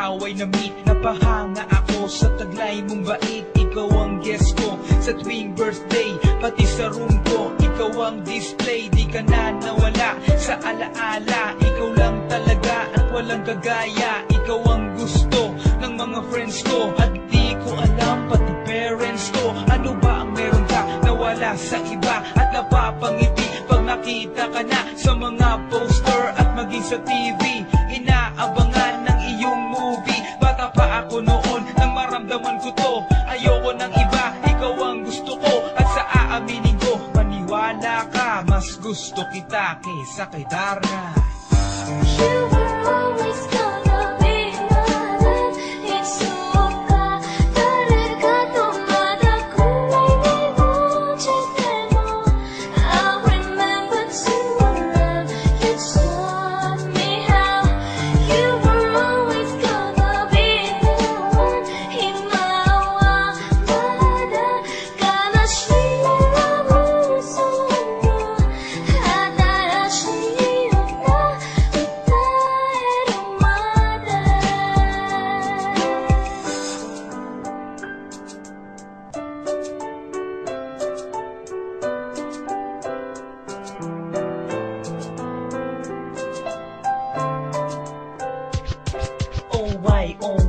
ikaw ay na-meet. Napahanga ako sa taglay mong bait. Ikaw ang guest ko sa tuwing birthday, pati sa room ko. Ikaw ang display, di ka na nawala sa alaala. Ikaw lang talaga at walang kagaya. Ikaw ang gusto ng mga friends ko, at di ko alam pati parents ko. Ano ba ang meron ka na wala sa iba, at napapangiti pag nakita ka na sa mga poster at maging sa TV. Inaabangan ng iyong movie. Bata pa ako noon nang maramdaman ko to. Ayoko ng iba, ikaw ang gusto ko. At sa aaminin ko, maniwala ka, mas gusto kita kaysa kay Darna. You were always gonna be mine. 익숙하 다를까 또마다 꿈이 이루어질 때도 I remember to love you taught me how. You were always gonna be the one. 희망과 마다 까나시라고 웃어요. 하나라시였나 Oh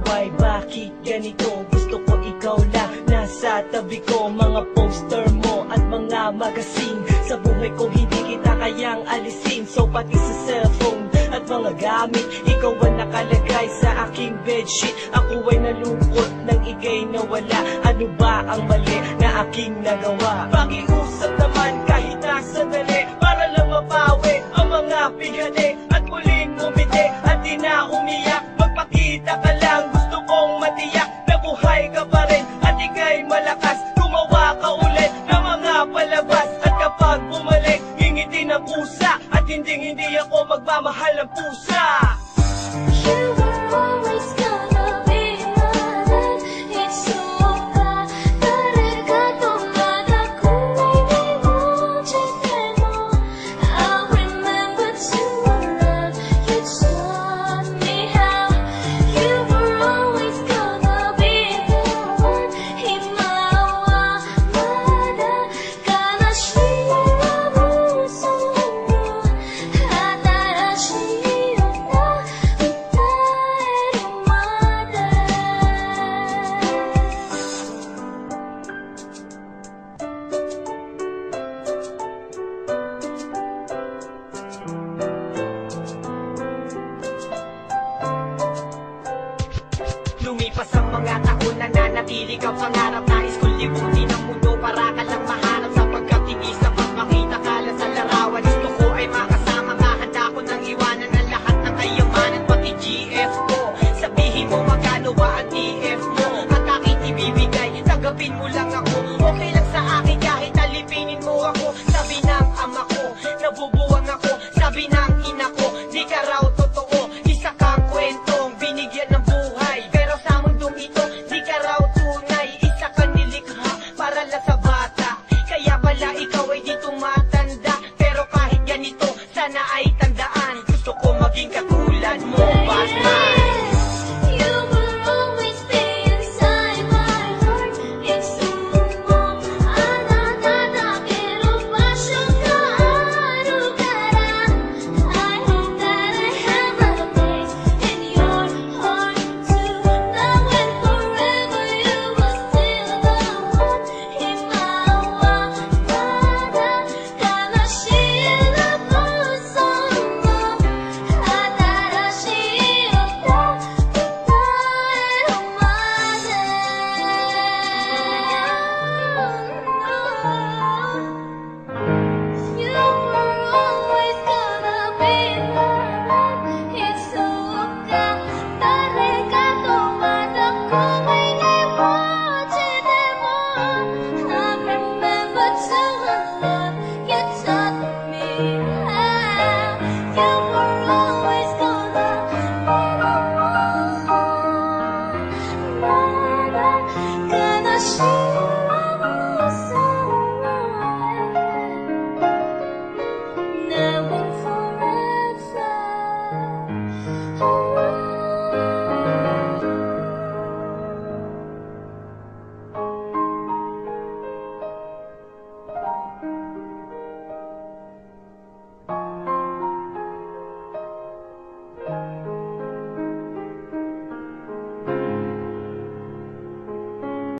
why, bakit ganito? Gusto ko ikaw lang nasa tabi ko. Mga poster mo at mga magazine, sa buhay ko hindi kita kayang alisin. So pati sa cellphone at mga gamit, ikaw ang nakalagay sa aking bedsheet. Ako ay nalungkot nang ika'y nawala. Ano ba ang mali na aking nagawa? Pakiusap naman kahit na sandali, para lang mapawi ang mga pighani at muling umiti at di na umiyak. Magpakita ka lang, gusto kong matiyak na buhay ka pa rin at ika'y malakas. Gumawa ka ulit ng mga palabas, at kapag bumalik, ngingiti ng pusa, at hindi ako magmamahal ng pusa. You were always gonna be mine. 익숙하 다를까 또마다 꿈이 이루어질 때도 I remember to love you taught me how. You were always gonna be the one. 희망과 마다 까나시라고 웃어요. 하나라시였나 Lumipas ang mga taon, nananatili kang pangarap, nais kong libutin